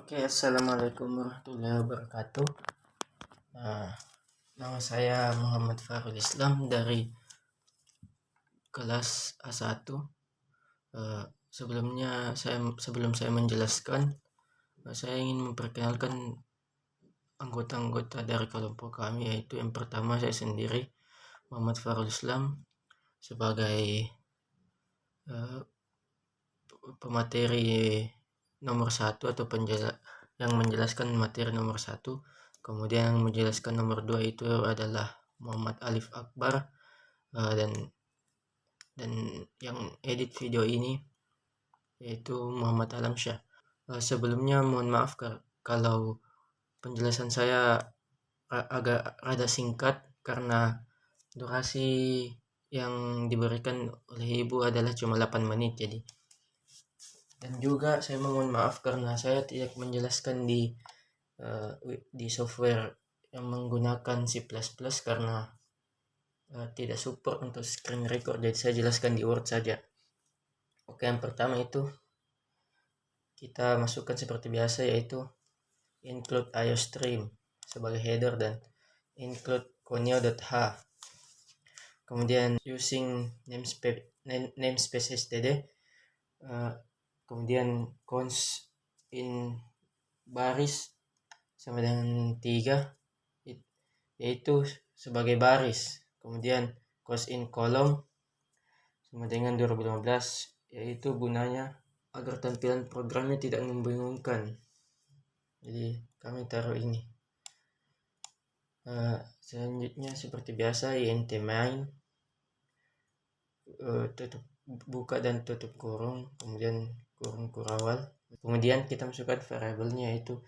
Oke, assalamualaikum warahmatullahi wabarakatuh. Nama saya Muhammad Farul Islam dari kelas A1. Sebelum saya menjelaskan, saya ingin memperkenalkan anggota-anggota dari kelompok kami, yaitu yang pertama saya sendiri, Muhammad Farul Islam, sebagai pemateri nomor 1 atau yang menjelaskan materi nomor 1. Kemudian yang menjelaskan nomor 2 itu adalah Muhammad Alif Akbar, dan yang edit video ini yaitu Muhammad Alamsyah. Sebelumnya mohon maaf kalau penjelasan saya agak rada singkat karena durasi yang diberikan oleh ibu adalah cuma 8 menit, jadi. Dan juga saya mohon maaf karena saya tidak menjelaskan di software yang menggunakan C++ karena tidak support untuk screen record, jadi saya jelaskan di Word saja. Oke, yang pertama itu kita masukkan seperti biasa, yaitu include iostream sebagai header dan include conio.h. Kemudian using namespace std, kemudian const in baris sama dengan 3, yaitu sebagai baris. Kemudian const in column sama dengan 2015, yaitu gunanya agar tampilan programnya tidak membingungkan. Jadi kami taruh ini. Selanjutnya seperti biasa int main, tutup buka dan tutup kurung, kemudian kurung kurawal. Kemudian kita masukkan variabelnya, yaitu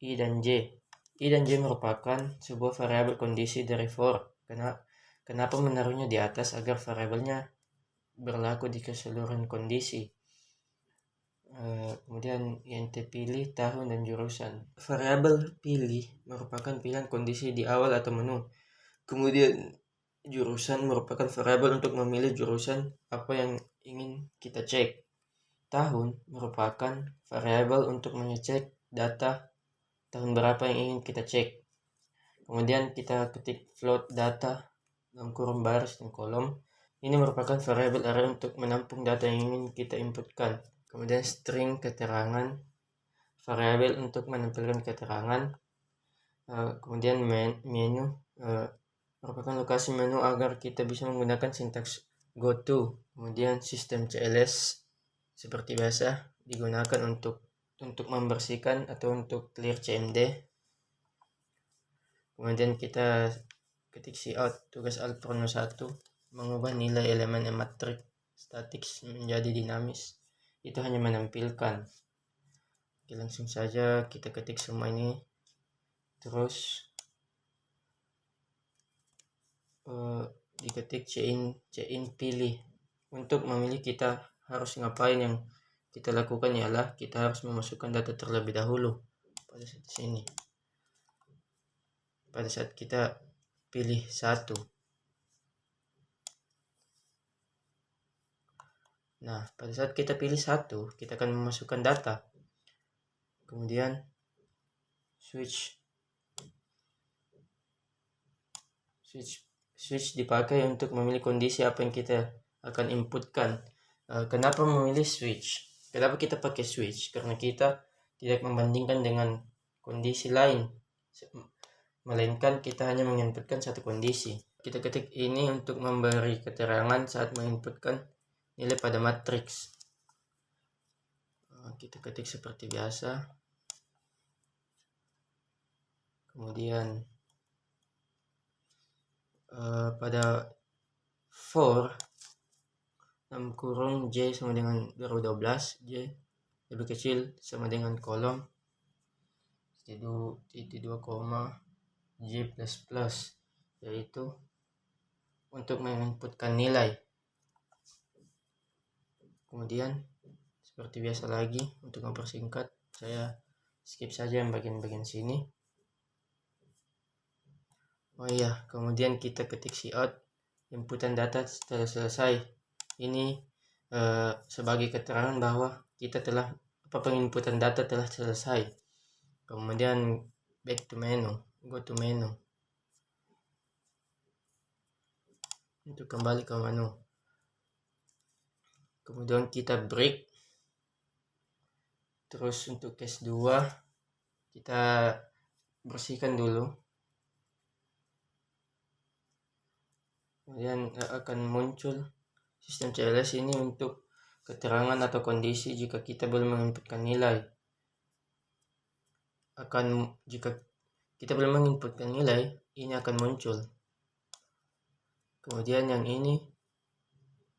i dan j. I dan j merupakan sebuah variabel kondisi dari for. Kenapa menaruhnya di atas? Agar variabelnya berlaku di keseluruhan kondisi. Kemudian int pilih, tahun, dan jurusan. Variabel pilih merupakan pilihan kondisi di awal atau menu. Kemudian jurusan merupakan variabel untuk memilih jurusan apa yang ingin kita cek. Tahun merupakan variabel untuk mengecek data tahun berapa yang ingin kita cek. Kemudian kita ketik float data dalam kurung baris dan kolom. Ini merupakan variabel array untuk menampung data yang ingin kita inputkan. Kemudian string keterangan, variabel untuk menampilkan keterangan. Kemudian menu merupakan lokasi menu agar kita bisa menggunakan sintaks goto. Kemudian sistem CLS seperti biasa digunakan untuk membersihkan atau untuk clear CMD. Kemudian kita ketik cout, tugas alprono 1, mengubah nilai elemen matriks statik menjadi dinamis. Itu hanya menampilkan. Oke, langsung saja kita ketik semua ini. Terus diketik cin pilih. Untuk memilih kita harus ngapain, yang kita lakukan ialah kita harus memasukkan data terlebih dahulu pada saat sini. Pada saat kita pilih 1. Nah, pada saat kita pilih 1, kita akan memasukkan data. Kemudian switch dipakai untuk memilih kondisi apa yang kita akan inputkan. Kenapa memilih switch? Kenapa kita pakai switch? Karena kita tidak membandingkan dengan kondisi lain, melainkan kita hanya menginputkan satu kondisi. Kita ketik ini untuk memberi keterangan saat menginputkan nilai pada matriks. Kita ketik seperti biasa. Kemudian pada for 6 kurung j sama dengan 2012, j lebih kecil sama dengan kolom titik 2, j plus plus, yaitu untuk menginputkan nilai. Kemudian seperti biasa lagi, untuk mempersingkat saya skip saja yang bagian-bagian sini. Oh iya, kemudian kita ketik cout, inputan data setelah selesai. Ini sebagai keterangan bahwa kita telah penginputan data telah selesai. Kemudian back to menu, go to menu. Untuk kembali ke menu. Kemudian kita break. Terus untuk case 2 kita bersihkan dulu. Kemudian akan muncul sistem CLS ini untuk keterangan atau kondisi jika kita belum menginputkan nilai. Jika kita belum menginputkan nilai, ini akan muncul. Kemudian yang ini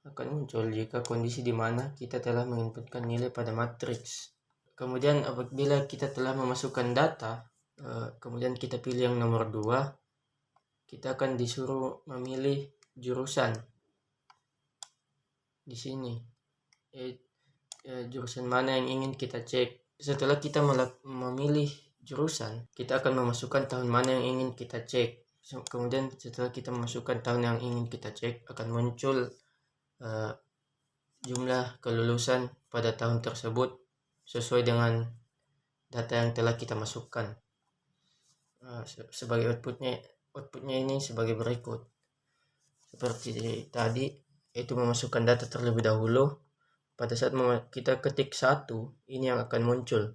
akan muncul jika kondisi di mana kita telah menginputkan nilai pada matriks. Kemudian apabila kita telah memasukkan data, kemudian kita pilih yang nomor 2, kita akan disuruh memilih jurusan di sini. Jurusan mana yang ingin kita cek. Setelah kita memilih jurusan, kita akan memasukkan tahun mana yang ingin kita cek. Kemudian setelah kita memasukkan tahun yang ingin kita cek, akan muncul jumlah kelulusan pada tahun tersebut sesuai dengan data yang telah kita masukkan. Sebagai outputnya ini sebagai berikut. Seperti tadi, itu memasukkan data terlebih dahulu. Pada saat kita ketik 1, ini yang akan muncul.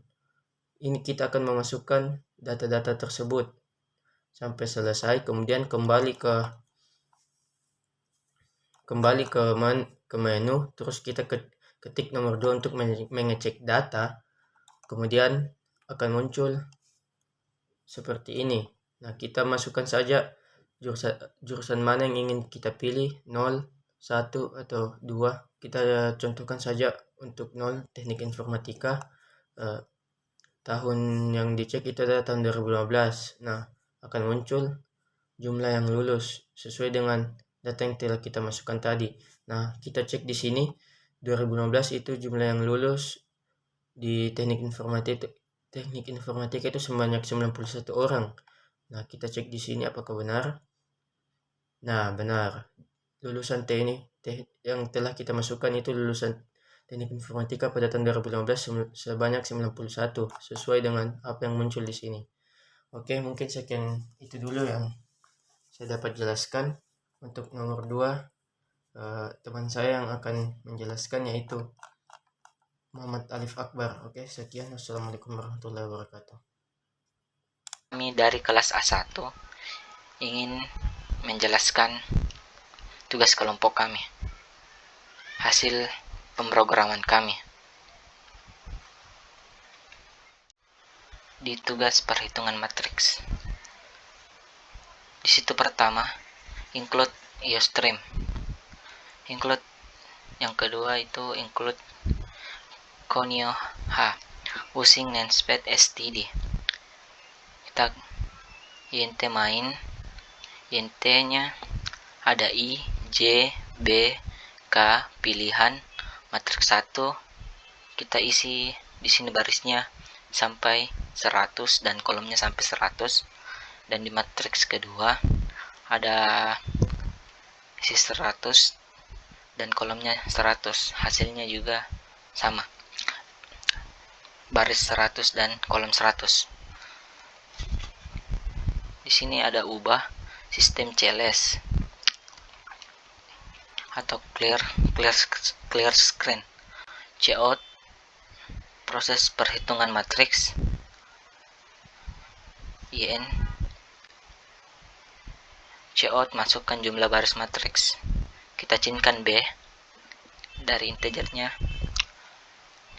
Ini kita akan memasukkan data-data tersebut sampai selesai. Kemudian kembali ke menu. Terus kita ketik nomor 2 untuk mengecek data. Kemudian akan muncul seperti ini. Nah, kita masukkan saja jurusan mana yang ingin kita pilih, 0, 1, atau 2. Kita contohkan saja untuk 0, teknik informatika. Tahun yang dicek itu adalah tahun 2015. Nah, akan muncul jumlah yang lulus sesuai dengan data yang telah kita masukkan tadi. Nah, kita cek di sini 2015 itu jumlah yang lulus di teknik informatika itu sebanyak 91 orang. Nah, kita cek di sini apakah benar. Nah, benar. Lulusan teknik yang telah kita masukkan itu lulusan teknik informatika pada tahun 2015 sebanyak 91, sesuai dengan apa yang muncul di sini. Oke, mungkin sekian itu dulu yang saya dapat jelaskan. Untuk nomor 2, teman saya yang akan menjelaskan yaitu Muhammad Alif Akbar. Oke, sekian. Wassalamualaikum warahmatullahi wabarakatuh. Kami dari kelas A1 ingin menjelaskan tugas kelompok kami, hasil pemrograman kami. Di tugas perhitungan matriks. Di situ pertama, include IOStream. Include yang kedua itu include Conio H using namespace std. Kita int main, int-nya ada I, J, B, K, pilihan, matriks 1. Kita isi di sini barisnya sampai 100 dan kolomnya sampai 100. Dan di matriks kedua ada isi 100 dan kolomnya 100. Hasilnya juga sama, baris 100 dan kolom 100. Di sini ada ubah sistem CLS atau clear screen. Cout proses perhitungan matriks. IN cout masukkan jumlah baris matriks. Kita cinkan B dari integernya.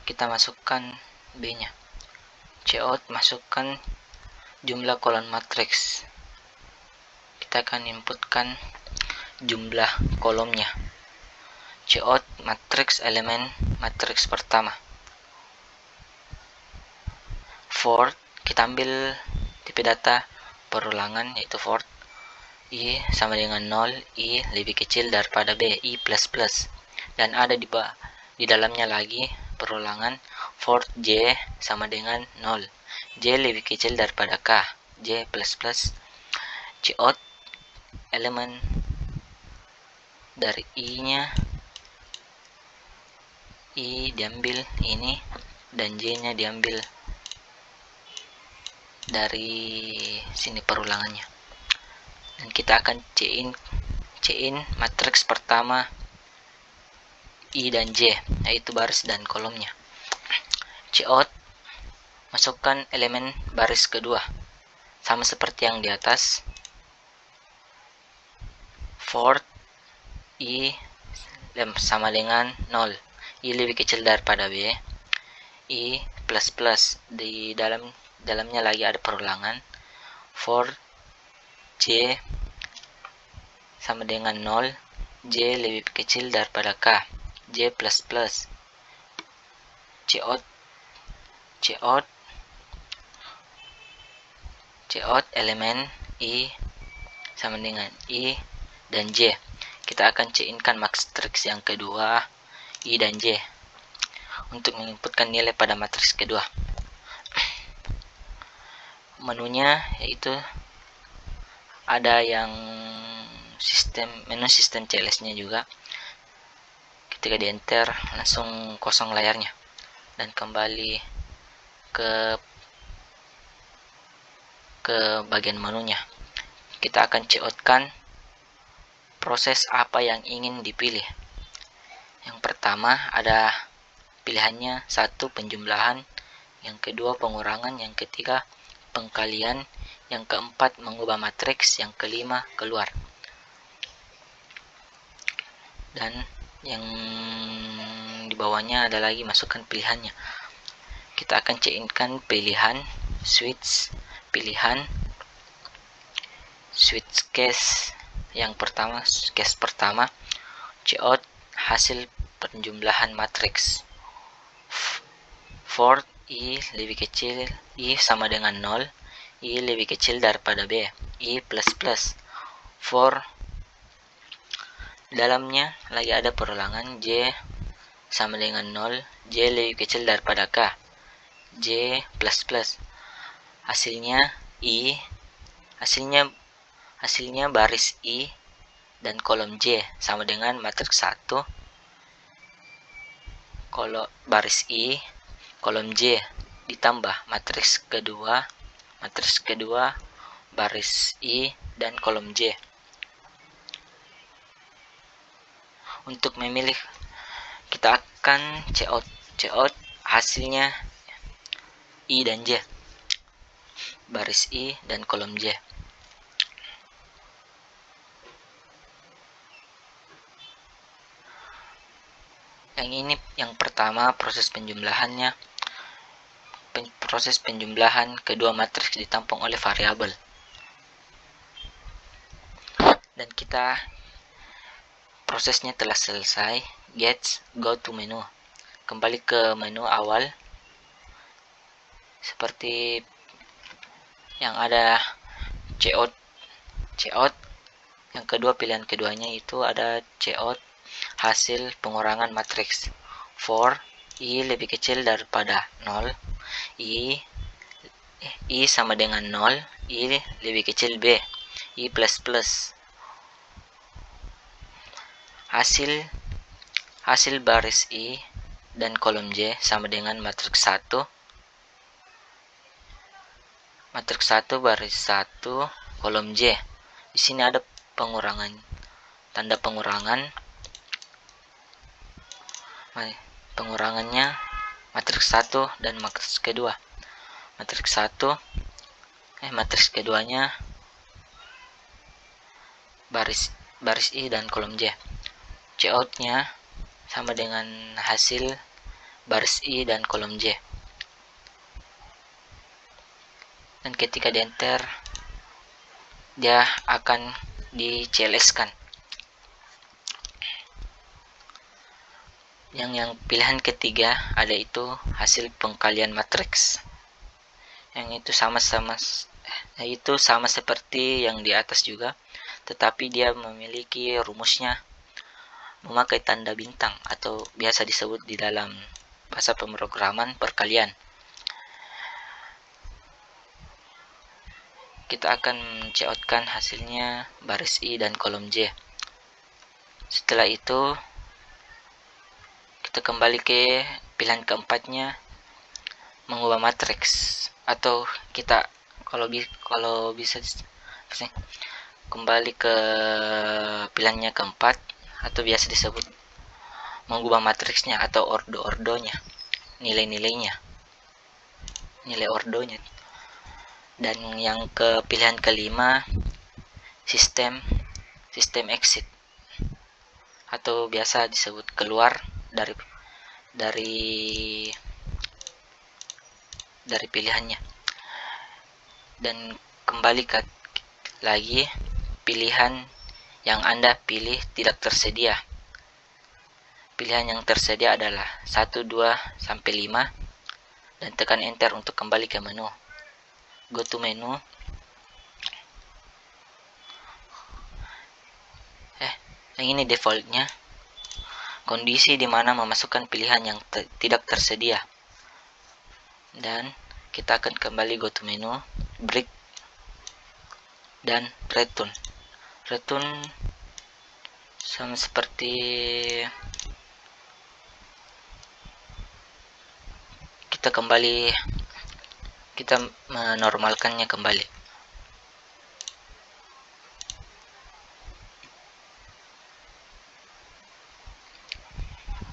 Kita masukkan B-nya. Cout masukkan jumlah kolom matriks. Kita akan inputkan jumlah kolomnya. Cout matriks elemen matriks pertama. For kita ambil tipe data perulangan yaitu for I sama dengan 0, I lebih kecil daripada B, I++. Dan ada di dalamnya lagi perulangan for J sama dengan 0, J lebih kecil daripada K, J++. Cout elemen dari I-nya, I diambil ini dan J-nya diambil dari sini perulangannya. Dan kita akan C-in matriks pertama I dan J, yaitu baris dan kolomnya. C-out, masukkan elemen baris kedua, sama seperti yang di atas. Fourth, I sama dengan 0. I lebih kecil daripada B. I plus plus, di dalamnya lagi ada perulangan. For J sama dengan 0, J lebih kecil daripada K. J plus plus. C-out elemen I sama dengan I dan J. Kita akan C-in-kan matriks yang kedua, I dan J, untuk menginputkan nilai pada matriks kedua. Menunya yaitu ada yang menu sistem CLS-nya juga. Ketika di enter langsung kosong layarnya dan kembali ke bagian menunya. Kita akan C-out-kan proses apa yang ingin dipilih. Yang pertama ada pilihannya, 1 penjumlahan, yang kedua pengurangan, yang ketiga pengkalian, yang keempat mengubah matriks, yang kelima keluar. Dan yang di bawahnya ada lagi masukkan pilihannya. Kita akan C-in-kan pilihan, switch case. Yang pertama, case pertama, C-out hasil penjumlahan matriks. For I lebih kecil, I sama dengan 0, I lebih kecil daripada B, I plus plus. For dalamnya lagi ada perulangan, J sama dengan 0, J lebih kecil daripada K, J plus plus. Hasilnya baris I dan kolom J sama dengan matriks 1, baris I, kolom J ditambah matriks kedua, baris I dan kolom J. Untuk memilih, kita akan C-out hasilnya I dan J, baris I dan kolom J. Yang ini yang pertama proses penjumlahannya. Proses penjumlahan kedua matriks ditampung oleh variabel. Dan kita prosesnya telah selesai. Get, go to menu. Kembali ke menu awal. Seperti yang ada C-out. Yang kedua, pilihan keduanya itu ada C-out hasil pengurangan matriks. For I lebih kecil daripada 0, I sama dengan 0, I lebih kecil B, I plus plus. Hasil baris I dan kolom J sama dengan matriks 1. Matriks 1 baris 1 kolom J. Di sini ada pengurangan, tanda pengurangan. Pengurangannya matriks 1 dan matriks kedua. Matriks keduanya baris I dan kolom J. C-out-nya sama dengan hasil baris I dan kolom J. Dan ketika di enter, dia akan di CLS-kan. Yang pilihan ketiga ada itu hasil pengkalian matriks. Yang itu sama seperti yang di atas juga, tetapi dia memiliki rumusnya memakai tanda bintang atau biasa disebut di dalam bahasa pemrograman perkalian. Kita akan men-C-out-kan hasilnya baris I dan kolom J. Setelah itu kita kembali ke pilihan keempatnya, mengubah matriks, atau kita kalau bisa kembali ke pilihannya keempat, atau biasa disebut mengubah matriksnya atau ordonya, nilai ordonya. Dan yang ke pilihan kelima, sistem exit, atau biasa disebut keluar dari pilihannya. Dan kembali ke lagi pilihan yang Anda pilih tidak tersedia. Pilihan yang tersedia adalah 1, 2, sampai 5, dan tekan enter untuk kembali ke menu. Go to menu. Yang ini defaultnya. Kondisi di mana memasukkan pilihan yang tidak tersedia. Dan kita akan kembali go to menu, break, dan return. Return sama seperti kita menormalkannya kembali.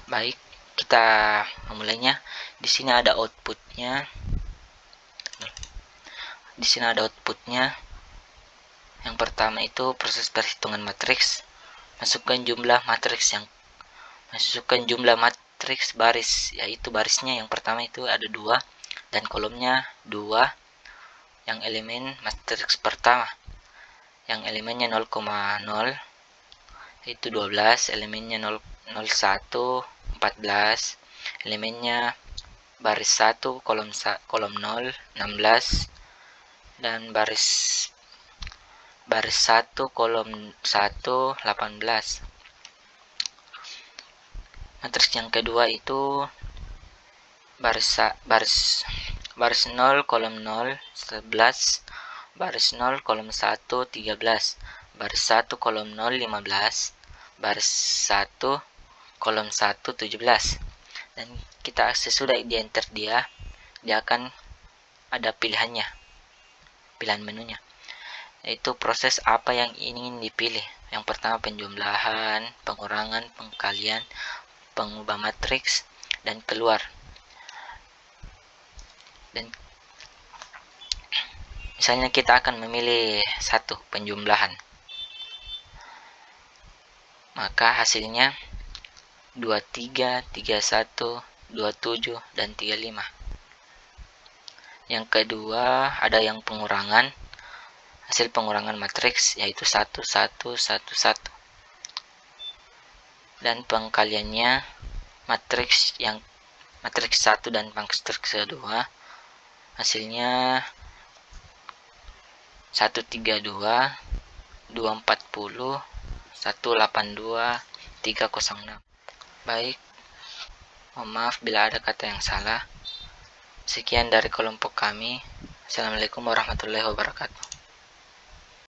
Baik, kita memulainya. Di sini ada outputnya. Yang pertama itu proses perhitungan matriks. Masukkan jumlah matriks baris, yaitu barisnya yang pertama itu ada 2 dan kolomnya 2. Yang elemen matriks pertama, yang elemennya 0,0 itu 12, elemennya 0,1 14, elemennya baris 1 kolom 0 16, dan baris 1 kolom 1 18. Matriks yang kedua itu baris 0 kolom 0 11, baris 0 kolom 1 13, baris 1 kolom 0 15, baris 1 kolom 1 17. Dan kita sesudah di enter dia akan ada pilihan menunya, yaitu proses apa yang ingin dipilih. Yang pertama penjumlahan, pengurangan, pengkalian, pengubah matriks, dan keluar. Dan misalnya kita akan memilih satu, penjumlahan, maka hasilnya 23, 31, 27, dan 35. Yang kedua ada yang pengurangan, hasil pengurangan matriks yaitu 1, 1, 1, 1. Dan pengkaliannya matriks 1 dan matriks 2, hasilnya 132, 240, 182, 306. Baik, mohon maaf bila ada kata yang salah. Sekian dari kelompok kami. Assalamualaikum warahmatullahi wabarakatuh.